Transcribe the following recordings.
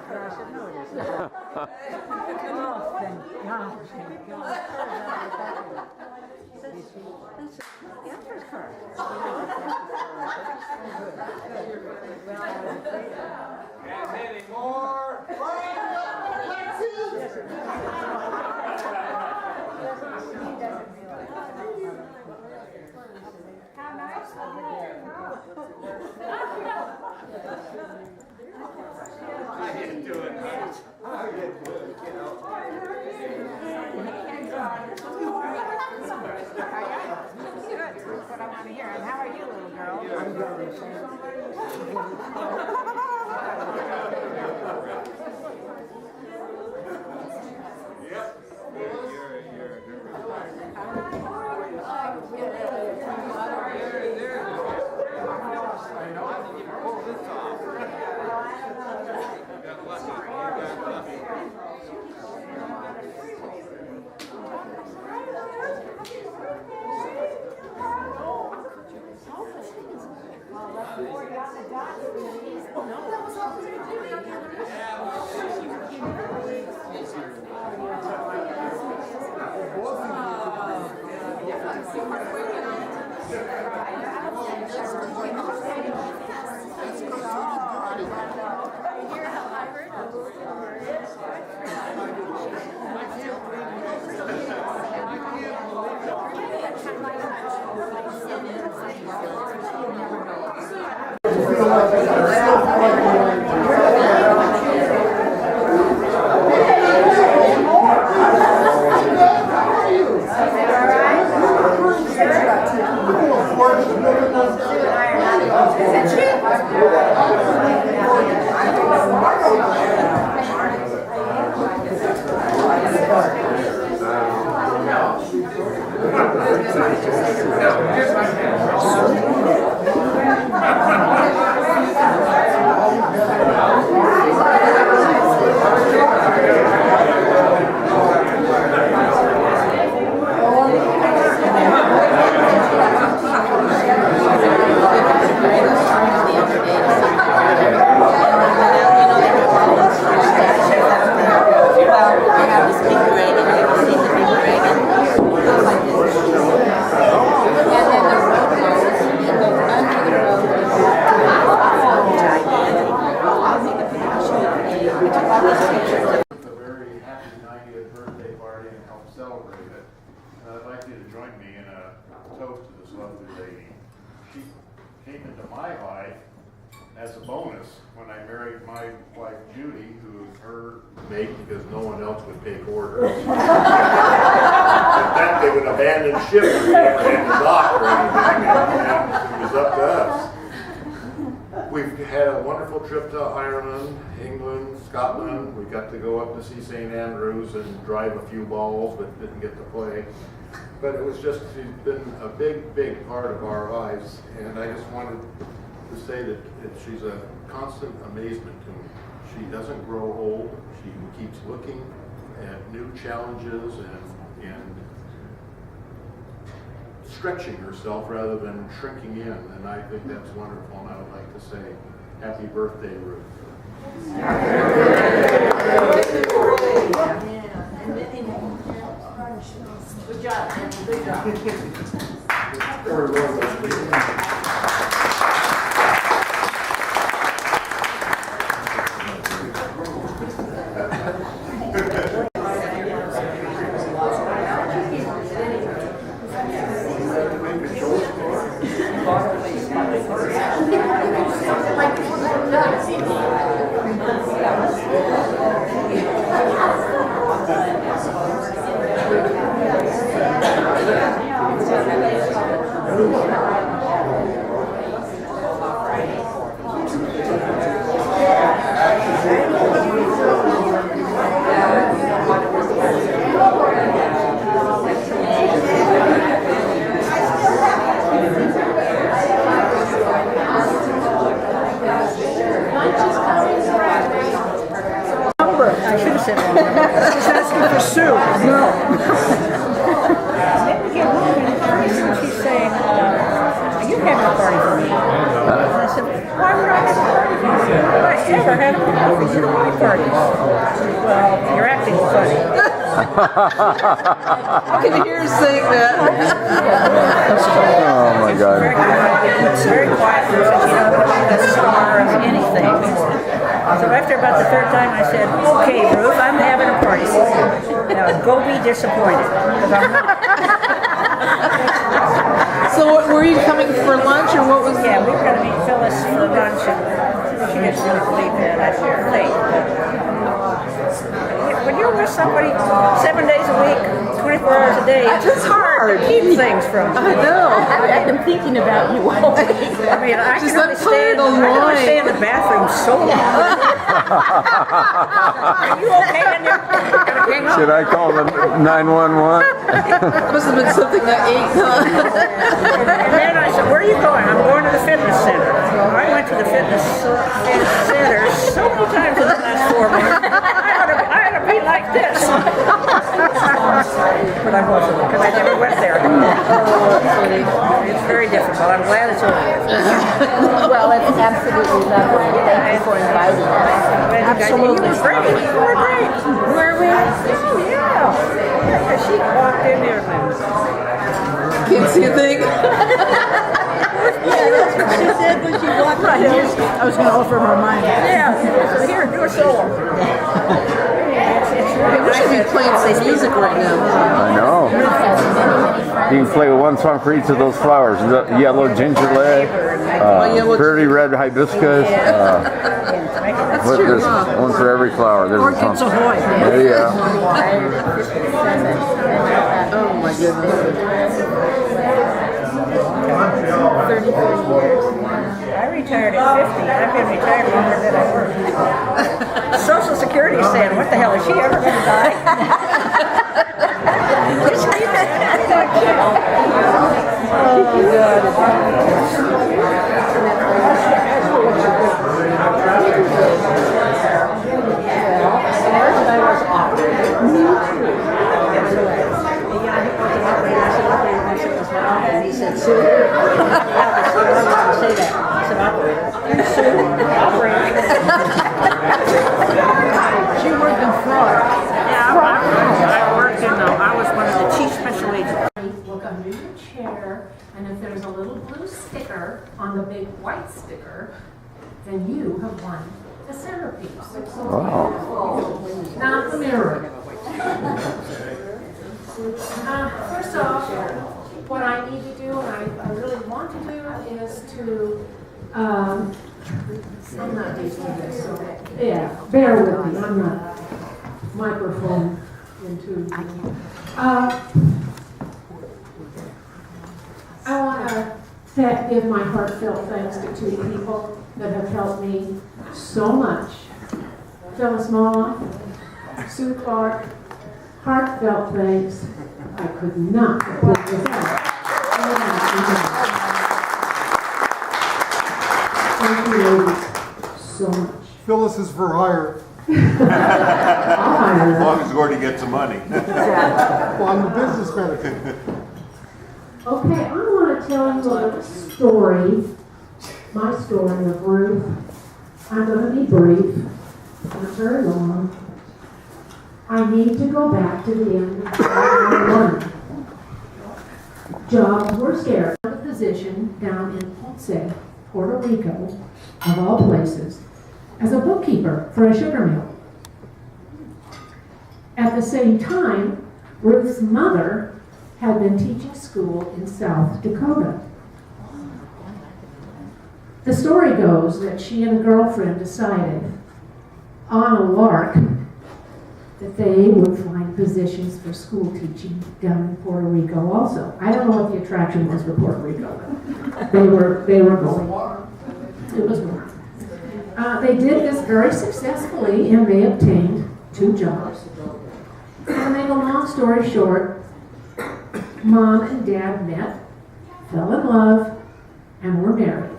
I should know this. Oh, thank God. Thank God. That's the Emperor's card. Any more? How nice of How you doing, man? How you doing, kiddo? Good, that's what I want to hear. And how are you, little girl? I'm good. Yep. You're I know. I think you pull this off. You got lucky. You got lucky. Because no one else would take orders. In fact, they would abandon ship if we ever had to dock or anything, and it was up to us. We've had a wonderful trip to Ireland, England, Scotland. We got to go up to see St. Andrews and drive a few balls, but didn't get to play. But it was just, she's been a big, big part of our lives, and I just wanted to say that she's a constant amazement to me. She doesn't grow old. She keeps looking at new challenges and stretching herself rather than shrinking in. And I think that's wonderful. And I would like to say, happy birthday, Ruth. Good job, man. Good job. I should have said wrong. She's asking for Sue. No. She's saying, you have a party for me. And I said, why would I have a party for you? ever had a party? Well, you're acting funny. I can hear her saying that. Oh my God. It's very quiet. She said she don't want to be the star of anything. So after about the third time, I said, "Okay, Ruth, I'm having a party. Now go be disappointed, because I'm not." So were you coming for lunch or what was Yeah, we were going to meet Phyllis for lunch, and she didn't really believe that. I was late. When you're with somebody 7 days a week, 24 hours a day, It's hard. to keep things from you. I know. I've been thinking about you all week. I mean, I She's can only that tired stand, of I can only lying. stay in the bathroom so long. Are you okay in there? Gonna hang up? Should I call the 911? Must have been something I ate, huh? And then I said, "Where are you going?" "I'm going to the fitness center." I went to the fitness center so many times in the last 4 months. I ought to be like this. But I wasn't, because I never went there. It's very difficult. I'm glad it's over. Well, it's absolutely lovely. Thank you for inviting us. Absolutely. You were great. You were great. Were we? Oh, yeah. She walked in there and Can't see a thing. She said when she walked right in. I was going to offer her mine. yeah, so here, do a solo. It's really We should be nice. playing some music right now. I know. You can play one song for each of those flowers. Yellow gingerleg, pretty red hibiscus. That's What true, is huh? one for every flower. There's Orchids some. ahoy. There you go. Oh my goodness. 33 years. I retired at 50. I've been retired longer than I worked. Social Security is saying, "What the hell, is she ever going to die?" And he said, "Sue." I say that. I said, "Operator." Sue, operator. She worked in fraud. Yeah, I worked in, I was one of the chief special agents. Look under your chair, and if there's a little blue sticker on the big white sticker, then you have won the centerpiece. Wow. Not the mirror. First off, what I need to do, and I really want to do, is to, I'm not used to this, so, yeah, bear with me, I'm not microphone into. I want to give my heartfelt thanks to two people that have helped me so much. Phyllis Moss, Sue Clark, heartfelt thanks. I could not have put this out. Thank you, ladies, so much. Phyllis is for hire. I'll hire As her. long as Gordy gets the money. Well, I'm the business manager. Okay, I want to tell you a story, my story of Ruth. I'm going to be brief, not very long. I need to go back to the end of 2001. Jobs were scarce. I had a position down in Ponce, Puerto Rico, of all places, as a bookkeeper for a sugar mill. At the same time, Ruth's mother had been teaching school in South Dakota. The story goes that she and a girlfriend decided, on a lark, that they would find positions for school teaching down in Puerto Rico also. I don't know what the attraction was for Puerto Rico. They were going. It was warm. They did this very successfully, and they obtained 2 jobs. To make a long story short, Mom and Dad met, fell in love, and were married.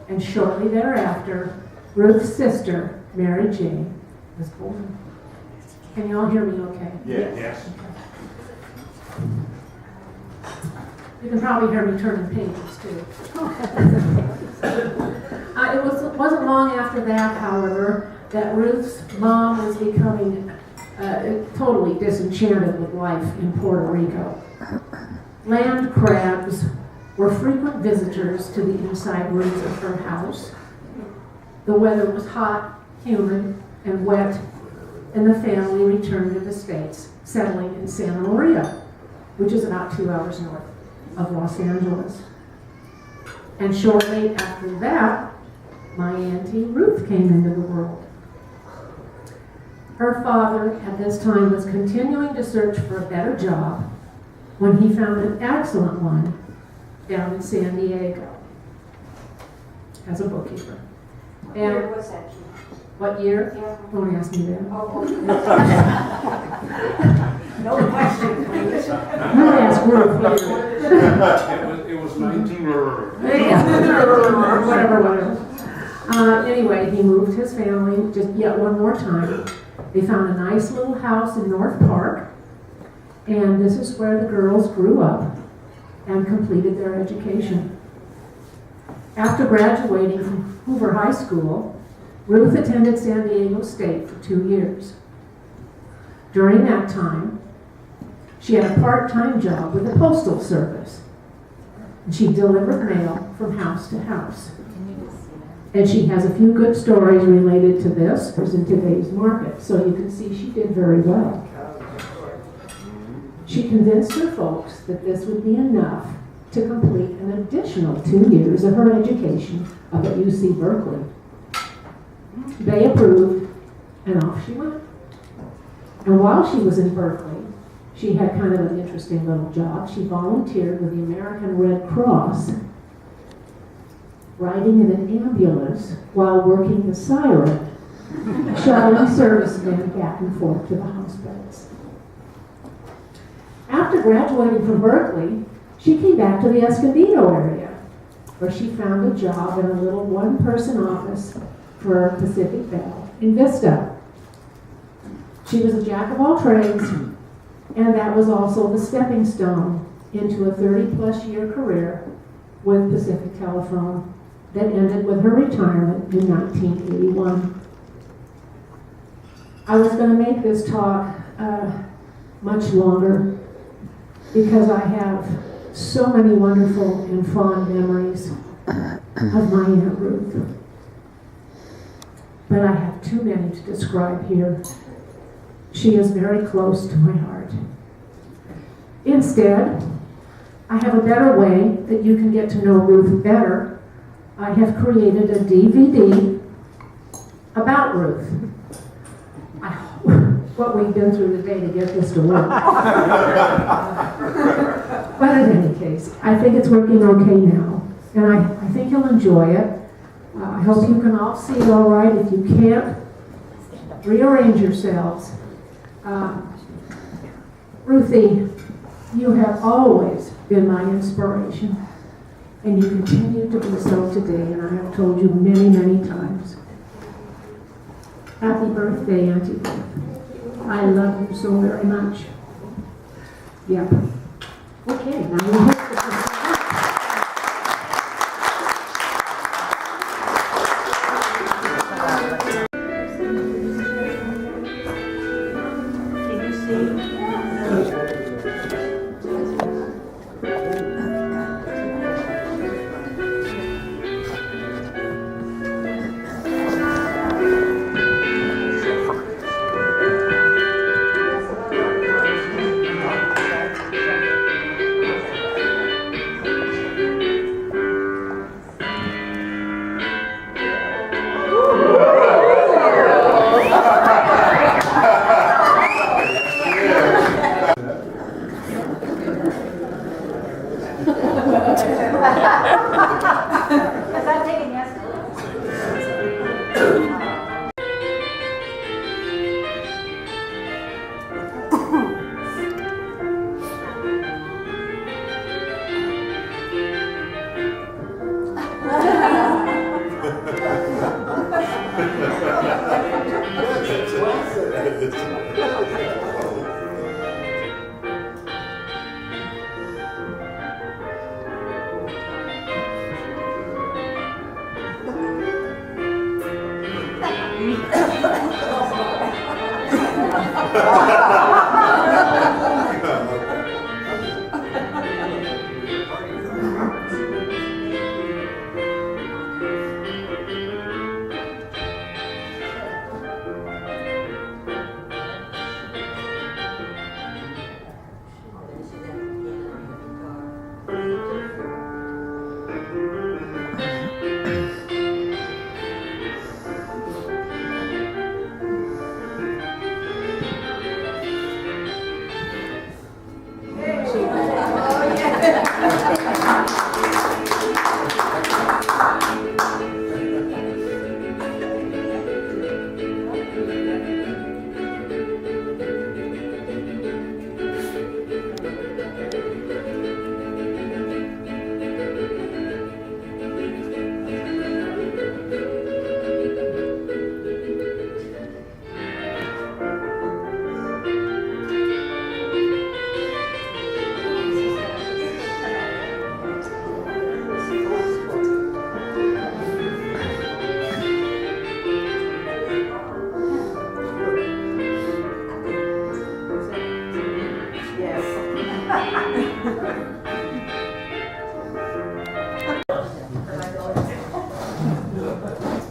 And shortly thereafter, Ruth's sister, Mary Jane, was born. Can you all hear me okay? Yes. You can probably hear me turning pages too. wasn't long after that, however, that Ruth's mom was becoming totally disenchanted with life in Puerto Rico. Land crabs were frequent visitors to the inside rooms of her house. The weather was hot, humid, and wet, and the family returned to the States, settling in Santa Maria, which is about 2 hours north of Los Angeles. And shortly after that, my Auntie Ruth came into the world. Her father at this time was continuing to search for a better job when he found an excellent one down in San Diego as a bookkeeper. And Where was that? what year? Yeah. Don't ask me that. Oh, No question, please. I'm gonna ask Ruth later. It was 19 Whatever. Anyway, he moved his family just yet one more time. They found a nice little house in North Park, and this is where the girls grew up and completed their education. After graduating from Hoover High School, Ruth attended San Diego State for 2 years. During that time, she had a part-time job with the Postal Service. And she delivered mail from house to house. And she has a few good stories related to this in today's market, so you can see she did very well. She convinced her folks that this would be enough to complete an additional 2 years of her education up at UC Berkeley. They approved, and off she went. And while she was in Berkeley, she had kind of an interesting little job. She volunteered with the American Red Cross, riding in an ambulance while working the siren, shuttling servicemen back and forth to the hospitals. After graduating from Berkeley, she came back to the Escondido area, where she found a job in a little one-person office for Pacific Bell in Vista. She was a jack of all trades, and that was also the stepping stone into a 30-plus year career with Pacific Telephone that ended with her retirement in 1981. I was going to make this talk much longer because I have so many wonderful and fond memories of my Aunt Ruth. But I have too many to describe here. She is very close to my heart. Instead, I have a better way that you can get to know Ruth better. I have created a DVD about Ruth. I hope what we've been through today to get this to work. But in any case, I think it's working okay now. And I think you'll enjoy it. I hope you can all see it all right. If you can't, rearrange yourselves. Ruthie, you have always been my inspiration, and you continue to be so today, and I have told you many, many times. Happy birthday, Auntie Ruth. I love you so very much. Yep. Okay, now we have to...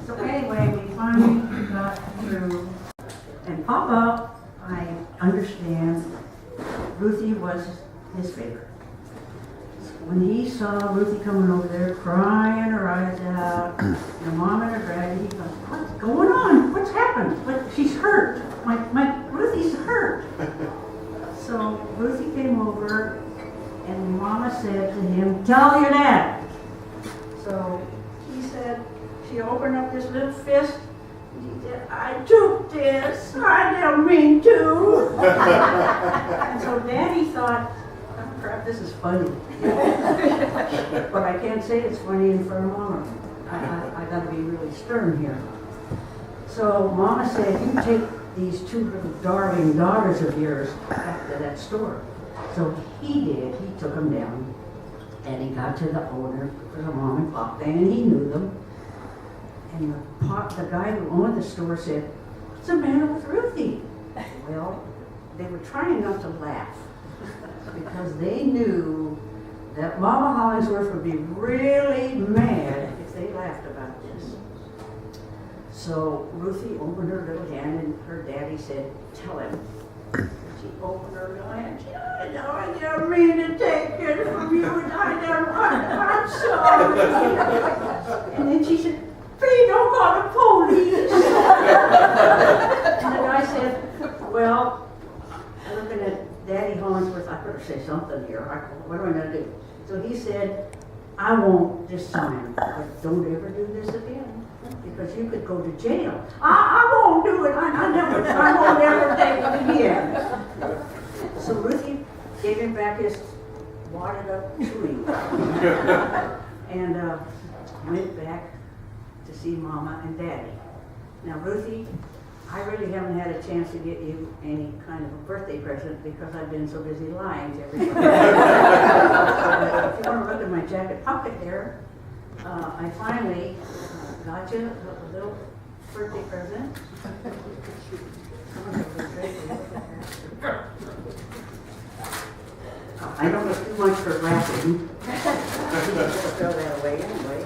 So anyway, we finally got through, and Papa, I understand, Ruthie was his favorite. When he saw Ruthie coming over there crying her eyes out, her mom and her dad, he goes, "What's going on? What's happened? What? She's hurt. My Ruthie's hurt." So Ruthie came over, and Mama said to him, "Tell your dad." So he said, she opened up this little fist, and he said, "I took this. I didn't mean to." And so Daddy thought, "Oh crap, this is funny." But I can't say it's funny in front of Mama. I gotta be really stern here. So Mama said, "You take these two little darling daughters of yours back to that store." So he did. He took them down, and he got to the owner for the mom and pop thing, and he knew them. And the guy who owned the store said, "What's the matter with Ruthie?" Well, they were trying not to laugh because they knew that Mama Hollingsworth would be really mad if they laughed about this. So Ruthie opened her little hand, and her daddy said, "Tell him." She opened her little hand. She said, "No, I didn't mean to take it from you, and I never wanted. I'm sorry." And then she said, "Please don't call the police." And the guy said, "Well, looking at Daddy Hollingsworth, I better say something here. What am I going to do?" So he said, "I won't this time, but don't ever do this again, because you could go to jail." I won't do it. I won't ever take it again." So Ruthie gave him back his wadded up chewing gum and went back to see Mama and Daddy. Now, Ruthie, I really haven't had a chance to get you any kind of a birthday present because I've been so busy lying to everybody. If you want to look in my jacket pocket there, I finally got you a little birthday present. I don't look too much for wrapping. Throw that away anyway.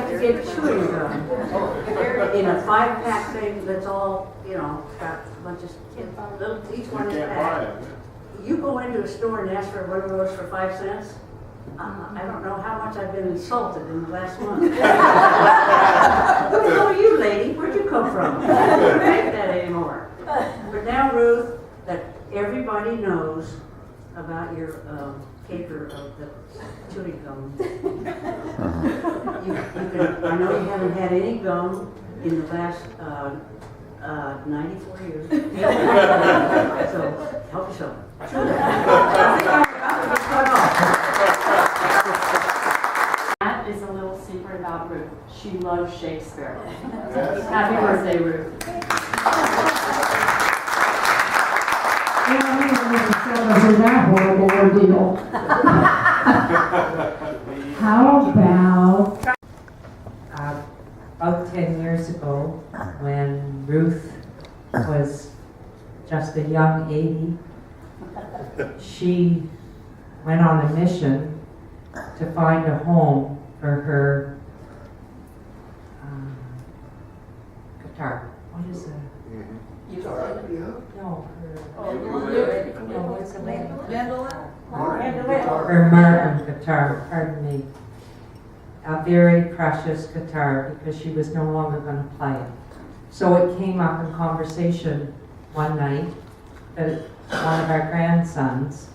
To get chewing gum in a 5-pack thing that's all, got a bunch of little, each one is packed. You go into a store and ask for one of those for 5 cents. I don't know how much I've been insulted in the last month. Who the hell are you, lady? Where'd you come from? I don't make that anymore. But now, Ruth, that everybody knows about your caper of the chewing gum. I know you haven't had any gum in the last 94 years. So help yourself. That is a little secret about Ruth. She loves Shakespeare. Happy birthday, Ruth. And through that horrible ordeal. How about About 10 years ago, when Ruth was just a young 80, she went on a mission to find a home for her guitar. What is it? No, her Martin guitar, pardon me. A very precious guitar because she was no longer going to play it. So it came up in conversation one night that one of our grandsons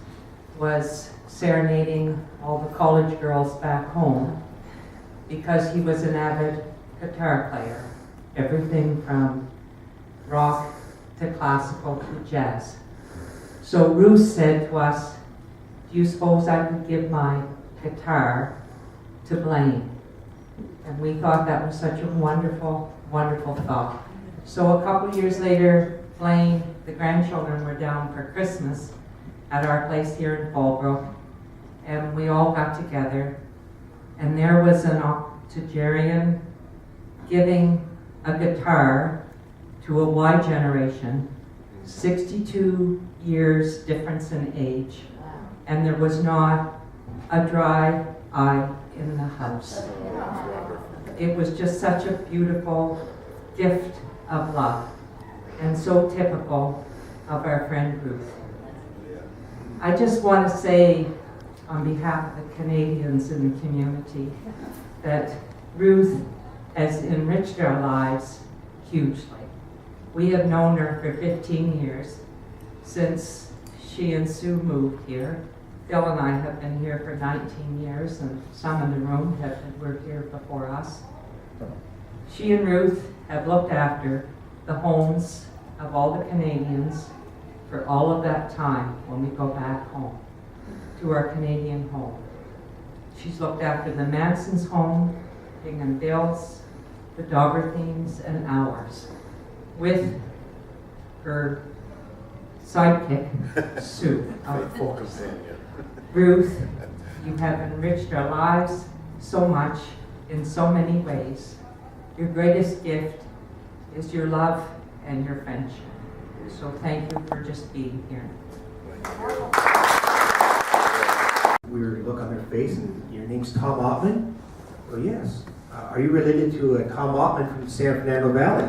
was serenading all the college girls back home because he was an avid guitar player. Everything from rock to classical to jazz. So Ruth said to us, do you suppose I could give my guitar to Blaine? And we thought that was such a wonderful, wonderful thought. So a couple years later, Blaine, the grandchildren were down for Christmas at our place here in Fallbrook, and we all got together, and there was an octogenarian giving a guitar to a Y generation, 62 years difference in age, and there was not a dry eye in the house. It was just such a beautiful gift of love, and so typical of our friend Ruth. I just want to say, on behalf of the Canadians in the community, that Ruth has enriched our lives hugely. We have known her for 15 years, since she and Sue moved here. Phil and I have been here for 19 years, and some in the room were here before us. She and Ruth have looked after the homes of all the Canadians for all of that time when we go back home, to our Canadian home. She's looked after the Manson's home, King and Bill's, the Doberthines, and ours, with her sidekick, Sue. Faithful companion. Ruth, you have enriched our lives so much in so many ways. Your greatest gift is your love and your friendship. So thank you for just being here. We were to look on their face, and your name's Tom Ottman? Oh, yes. Are you related to Tom Ottman from San Fernando Valley?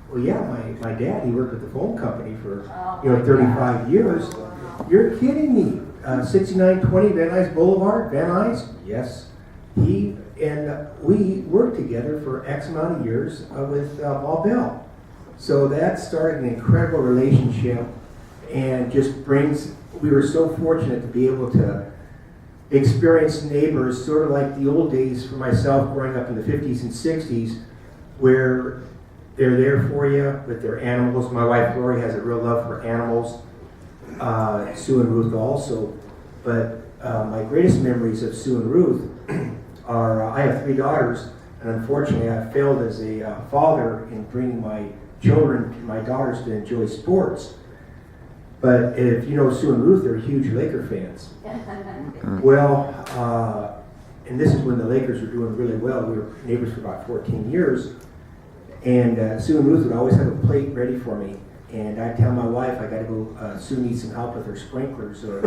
Well, yeah, my dad, he worked with the phone company for 35 years. You're kidding me. 6920 Van Nuys Boulevard, Van Nuys? Yes. He and we worked together for X amount of years with Paul Bell. So that started an incredible relationship, and just brings, we were so fortunate to be able to experience neighbors, sort of like the old days for myself growing up in the 50s and 60s, where they're there for you with their animals. My wife Lori has a real love for animals, Sue and Ruth also. But my greatest memories of Sue and Ruth are, I have 3 daughters, and unfortunately I failed as a father in bringing my children, my daughters, to enjoy sports. But if you know Sue and Ruth, they're huge Laker fans. Well, and this is when the Lakers were doing really well. We were neighbors for about 14 years. And Sue and Ruth would always have a plate ready for me. And I'd tell my wife I got to go, Sue needs some help with her sprinklers, or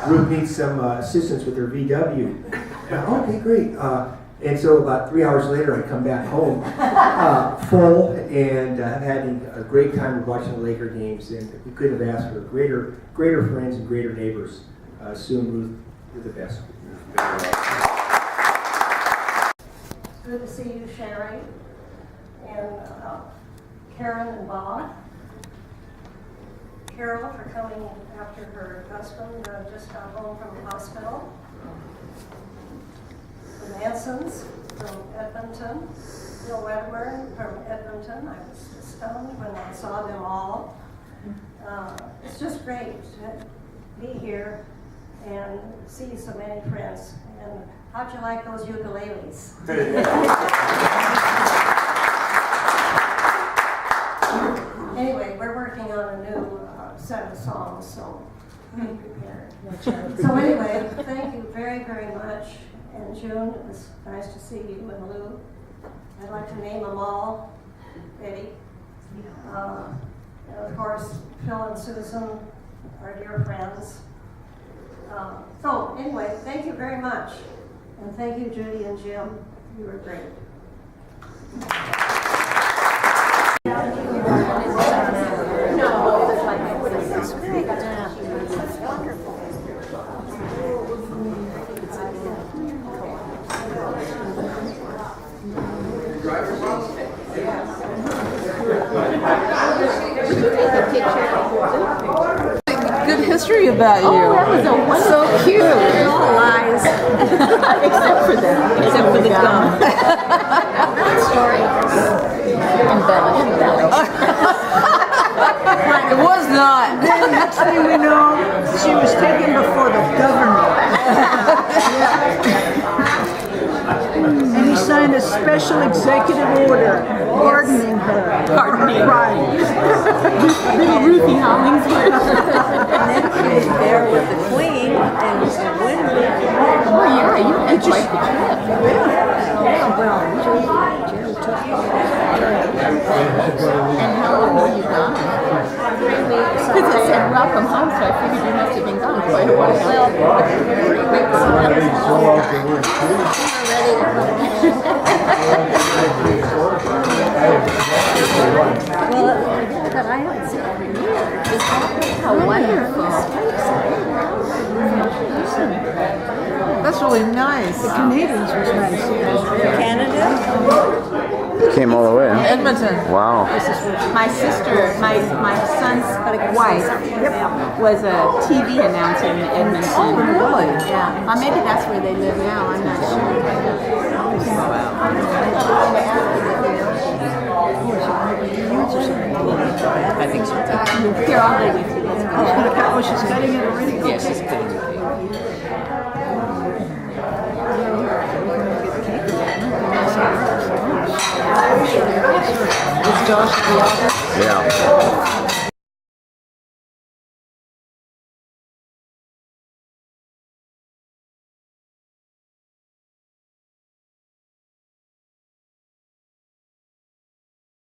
Ruth needs some assistance with her VW. Okay, great. And so about 3 hours later, I come back home full, and having a great time watching the Laker games. And we couldn't have asked for greater friends and greater neighbors. Sue and Ruth, you're the best. Good to see you, Sherry, and Karen and Bob. Carol for coming after her husband just got home from the hospital. The Mansons from Edmonton, Bill Wedderburn from Edmonton. I was stunned when I saw them all. It's just great to be here and see so many friends. And how'd you like those ukuleles? Anyway, we're working on a new set of songs, so be prepared. So anyway, thank you very, very much. And June, it was nice to see you and Lou. I'd like to name them all. Betty. And of course, Phil and Susan, our dear friends. So anyway, thank you very much. And thank you, Judy and Jim. You were great. Good history about you. Oh, that was a wonderful. So cute. All lies. Except for that. Except for the gum. Story. Embellished. It was not. Then next thing we know, she was taken before the governor. And he signed a special executive order pardoning her. Pardoning. Right. Little Ruthie Hollingsworth. And then she was there with the queen, and when Oh, yeah, you had quite the trip. yeah, well, Jim took And how long were you gone? 3 weeks. Because it said welcome home, so I figured you must have been gone quite a while. Well, 3 weeks. Well, but I haven't seen it for years. How wonderful. That's really nice. the Canadians was nice. Canada? Came all the way. Huh? Edmonton. Wow. My sister, my son's wife, was a TV announcer in Edmonton. Oh, really? Yeah. Maybe that's where they live now. I'm not sure. I think so. Here, I'll leave you. Oh, she's cutting it already? Yes, she's cutting it. Is Josh the author? Yeah.